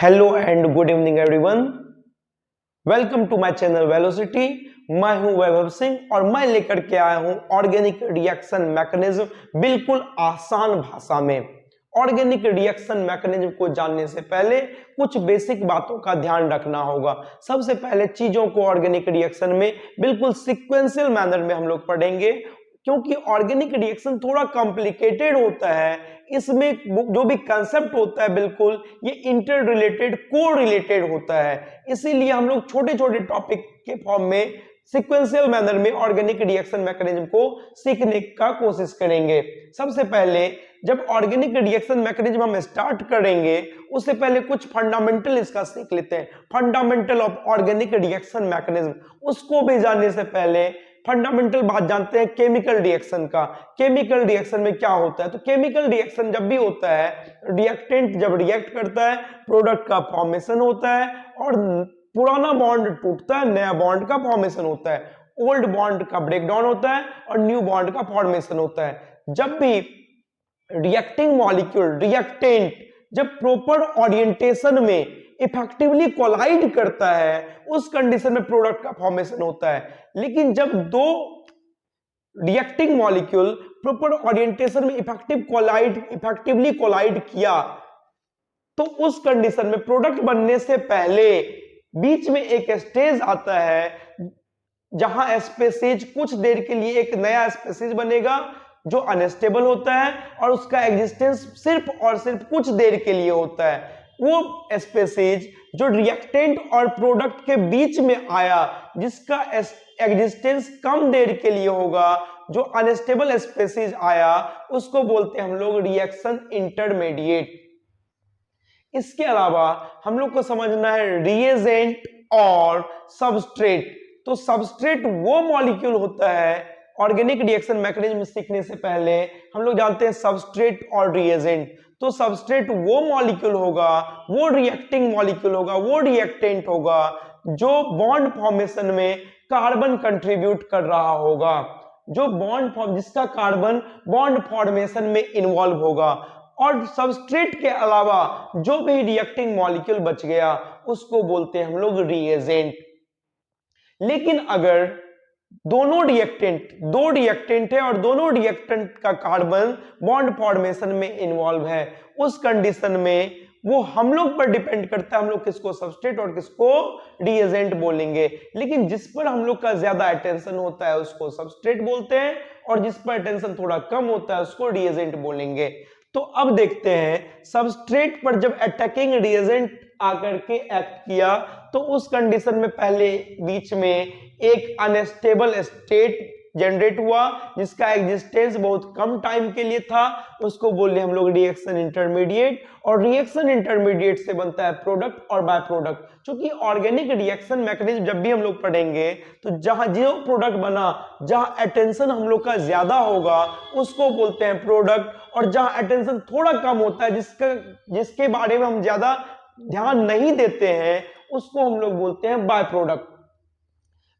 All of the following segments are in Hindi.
Hello and good evening everyone. Welcome to my channel velocity. मैं हूं वैभव सिंह और मैं लेकर के आया हूं ऑर्गेनिक रिएक्शन मैकेनिज्म बिल्कुल आसान भाषा में। ऑर्गेनिक रिएक्शन मैकेनिज्म को जानने से पहले कुछ बेसिक बातों का ध्यान रखना होगा। सबसे पहले चीजों को ऑर्गेनिक रिएक्शन में बिल्कुल सीक्वेंशियल मैनर में हम लोग पढ़ेंगे, क्योंकि ऑर्गेनिक रिएक्शन थोड़ा कॉम्प्लिकेटेड होता है। इसमें जो भी कंसेप्ट होता है बिल्कुल ये इंटर रिलेटेड को रिलेटेड होता है, इसीलिए हम लोग छोटे छोटे टॉपिक के फॉर्म में सीक्वेंशियल मैनर में ऑर्गेनिक रिएक्शन मैकेनिज्म को सीखने का कोशिश करेंगे। सबसे पहले जब ऑर्गेनिक रिएक्शन मैकेनिज्म हम स्टार्ट करेंगे उससे पहले कुछ फंडामेंटल इसका सीख लेते हैं। Fundamental of organic reaction mechanism, उसको भी जानने से पहले फंडामेंटल बात जानते हैं केमिकल रिएक्शन का। केमिकल रिएक्शन में क्या होता है, तो केमिकल रिएक्शन जब भी होता है, रिएक्टेंट जब रिएक्ट करता है, प्रोडक्ट का फॉर्मेशन होता है और पुराना बॉन्ड टूटता है, नया बॉन्ड का फॉर्मेशन होता है, ओल्ड बॉन्ड का ब्रेकडाउन होता है और न्यू बॉन्ड का फॉर्मेशन होता है। जब भी रिएक्टिंग मॉलिक्यूल रिएक्टेंट जब प्रॉपर ओरिएंटेशन में इफेक्टिवली कोलाइड करता है उस कंडीशन में प्रोडक्ट का फॉर्मेशन होता है। लेकिन जब दो रिएक्टिंग मॉलिक्यूल प्रॉपर ओरिएंटेशन में इफेक्टिवली कोलाइड किया तो उस कंडीशन में प्रोडक्ट बनने से पहले बीच में एक स्टेज आता है जहां स्पेसीज कुछ देर के लिए एक नया स्पेसीज बनेगा जो अनस्टेबल होता है और उसका एग्जिस्टेंस सिर्फ और सिर्फ कुछ देर के लिए होता है। वो स्पेसीज जो रिएक्टेंट और प्रोडक्ट के बीच में आया, जिसका एग्जिस्टेंस कम देर के लिए होगा, जो अनस्टेबल स्पेसीज आया, उसको बोलते हैं हम लोग रिएक्शन इंटरमीडिएट। इसके अलावा हम लोग को समझना है रिएजेंट और सबस्ट्रेट। तो सबस्ट्रेट वो मॉलिक्यूल होता है, ऑर्गेनिक रिएक्शन मैकेनिज्म सीखने से पहले हम लोग जानते हैं सबस्ट्रेट और रिएजेंट। तो सबस्ट्रेट वो मॉलिक्यूल होगा, वो रिएक्टिंग मॉलिक्यूल होगा, वो रिएक्टेंट होगा जो बॉन्ड फॉर्मेशन में कार्बन कंट्रीब्यूट कर रहा होगा, जो जिसका कार्बन बॉन्ड फॉर्मेशन में इन्वॉल्व होगा। और सबस्ट्रेट के अलावा जो भी रिएक्टिंग मॉलिक्यूल बच गया उसको बोलते हैं हम लोग रिएजेंट। लेकिन अगर दो रिएक्टेंट है और दोनों रिएक्टेंट का कार्बन बॉन्ड फॉर्मेशन में इन्वॉल्व है, उस कंडीशन में वो हम लोग पर डिपेंड करता है हम लोग किसको सबस्ट्रेट और किसको रिएजेंट बोलेंगे। लेकिन जिस पर हम लोग का ज्यादा अटेंशन होता है उसको सबस्ट्रेट बोलते हैं और जिस पर अटेंशन थोड़ा कम होता है उसको रिएजेंट बोलेंगे। तो अब देखते हैं सबस्ट्रेट पर जब अटैकिंग रिएजेंट आकर के एक्ट किया तो उस कंडीशन में पहले बीच में एक अनस्टेबल स्टेट जनरेट हुआ जिसका एग्जिस्टेंस बहुत कम टाइम के लिए था, उसको बोले हम लोग रिएक्शन इंटरमीडिएट। और रिएक्शन इंटरमीडिएट से बनता है प्रोडक्ट और बाय प्रोडक्ट। क्योंकि ऑर्गेनिक रिएक्शन मैकेनिज्म जब भी हम लोग पढ़ेंगे तो जहां जो प्रोडक्ट बना, जहां अटेंशन हम लोग का ज्यादा होगा उसको बोलते हैं प्रोडक्ट, और जहां अटेंशन थोड़ा कम होता है जिसके बारे में हम ज्यादा ध्यान नहीं देते हैं उसको हम लोग बोलते हैं बाय प्रोडक्ट।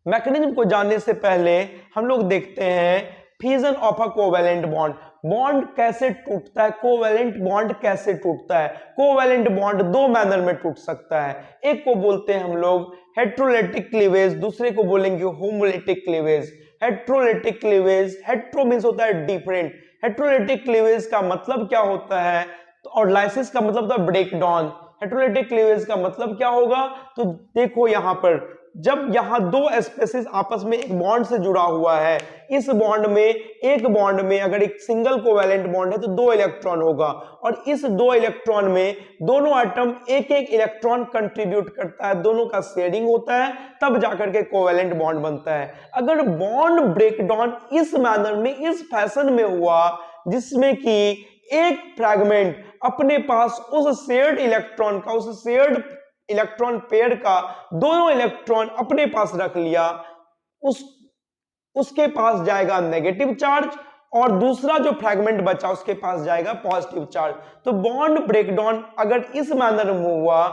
मैकेनिज्म को जानने से पहले हम लोग देखते हैं fusion of a covalent bond. Bond कैसे टूटता है, कोवैलेंट बॉन्ड कैसे टूटता है। कोवैलेंट बॉन्ड दो मैनर में टूट सकता है, एक को बोलते हैं हम लोग हेट्रोलेटिक क्लीवेज, दूसरे को बोलेंगे homolytic cleavage. Heterolytic cleavage, hetero means होता है डिफरेंट, हेट्रोलेटिक क्लीवेज का मतलब क्या होता है और लाइसिस का मतलब था ब्रेक डाउन। हेट्रोलेटिक क्लीवेज का मतलब क्या होगा, तो देखो यहां पर जब यहां दो स्पेसीज आपस में एक बॉन्ड से जुड़ा हुआ है, इस बॉन्ड में एक बॉन्ड में अगर एक सिंगल कोवैलेंट बॉन्ड है तो 2 इलेक्ट्रॉन होगा और इस 2 इलेक्ट्रॉन में दोनों एटम एक एक इलेक्ट्रॉन कंट्रीब्यूट करता है, दोनों का शेयरिंग होता है, तब जाकर के कोवैलेंट बॉन्ड बनता है। अगर बॉन्ड ब्रेकडाउन इस मैनर में, इस फैशन में हुआ जिसमें कि एक फ्रैगमेंट अपने पास उस शेयर्ड इलेक्ट्रॉन का, उस शेयर्ड इलेक्ट्रॉन पेयर का दोनों इलेक्ट्रॉन अपने पास रख लिया, उसके पास जाएगा नेगेटिव चार्ज और दूसरा जो फ्रैगमेंट बचा उसके पास जाएगा पॉजिटिव चार्ज। तो बॉन्ड ब्रेकडाउन अगर इस मैनर में हुआ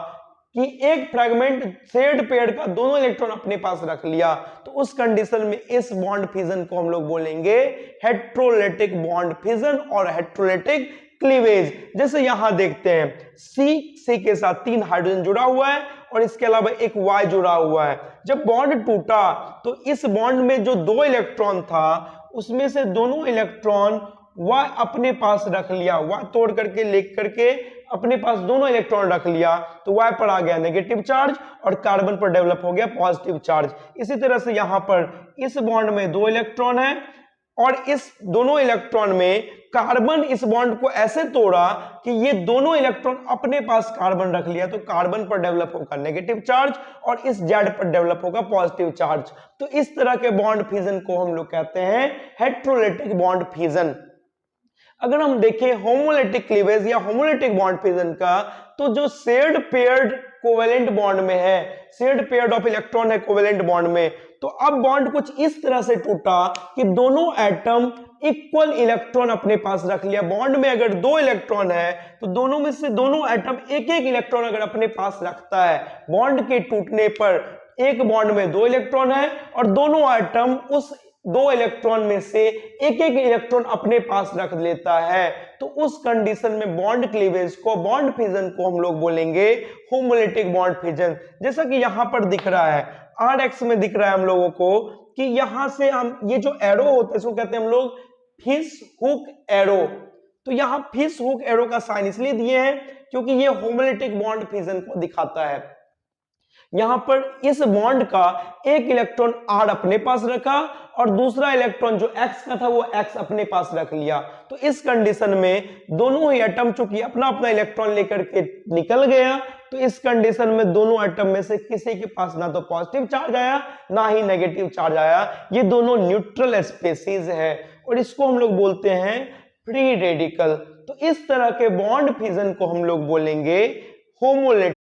कि एक फ्रैगमेंट शेयर्ड पेयर का दोनों इलेक्ट्रॉन अपने पास रख लिया तो उस कंडीशन में इस बॉन्ड फिजन को हम लोग बोलेंगे हेट्रोलेटिक बॉन्ड फिजन और हेट्रोलेटिक क्लीवेज। जैसे यहां देखते हैं सी के साथ 3 हाइड्रोजन जुड़ा हुआ है और इसके अलावा एक Y जुड़ा हुआ है। जब बॉन्ड टूटा तो इस बॉन्ड में जो 2 इलेक्ट्रॉन था उसमें से दोनों इलेक्ट्रॉन Y अपने पास रख लिया, Y तोड़ करके लिख करके अपने पास दोनों इलेक्ट्रॉन रख लिया, तो Y पर आ गया नेगेटिव चार्ज और कार्बन पर डेवलप हो गया पॉजिटिव चार्ज। इसी तरह से यहां पर इस बॉन्ड में 2 इलेक्ट्रॉन है और इस दोनों इलेक्ट्रॉन में कार्बन इस बॉन्ड को ऐसे तोड़ा कि ये दोनों इलेक्ट्रॉन अपने पास कार्बन रख लिया, तो कार्बन पर डेवलप होगा नेगेटिव चार्ज और इस जेड पर डेवलप होगा पॉजिटिव चार्ज। तो इस तरह के बॉन्ड फ्यूजन को हम लोग कहते हैं हेटेरोलिटिक बॉन्ड फ्यूजन। अगर हम देखें होमोलिटिक क्लीवेज या होमोलिटिक बॉन्ड फ्यूजन का, तो जो शेयर्ड पेयर्ड कोवेलेंट बॉन्ड में है, शेयर्ड पेयर्ड ऑफ इलेक्ट्रॉन है कोवेलेंट बॉन्ड में, तो अब बॉन्ड कुछ इस तरह से टूटा कि दोनों एटम इक्वल इलेक्ट्रॉन अपने पास रख लिया। बॉन्ड में अगर 2 इलेक्ट्रॉन है तो दोनों में से दोनों एटम एक एक इलेक्ट्रॉन अगर अपने पास रखता है, बॉन्ड के टूटने पर एक बॉन्ड में 2 इलेक्ट्रॉन है और दोनों एटम उस 2 इलेक्ट्रॉन में से एक एक इलेक्ट्रॉन अपने पास रख लेता है, तो उस कंडीशन में बॉन्ड क्लीवेज को, बॉन्ड फ्यूजन को हम लोग बोलेंगे होमोलिटिक बॉन्ड फ्यूजन। जैसा कि यहां पर दिख रहा है RX में दिख रहा है हम लोगों को कि यहां से हम ये जो एरो होता है इसको कहते हैं हम लोग फिश हुक एरो। तो यहां फिश हुक एरो का साइन इसलिए दिए हैं क्योंकि ये होमोलिटिक बॉन्ड फ्यूजन को दिखाता है। यहां पर इस बॉन्ड का एक इलेक्ट्रॉन R अपने पास रखा और दूसरा इलेक्ट्रॉन जो X का था वो X अपने पास रख लिया। तो इस कंडीशन में दोनों ही एटम चूंकि अपना अपना इलेक्ट्रॉन लेकर के निकल गया, तो इस कंडीशन में दोनों एटम में से किसी के पास ना तो पॉजिटिव चार्ज आया ना ही नेगेटिव चार्ज आया। ये दोनों न्यूट्रल स्पेसीज है और इसको हम लोग बोलते हैं फ्री रेडिकल। तो इस तरह के बॉन्ड फ्यूजन को हम लोग बोलेंगे होमोलिटिक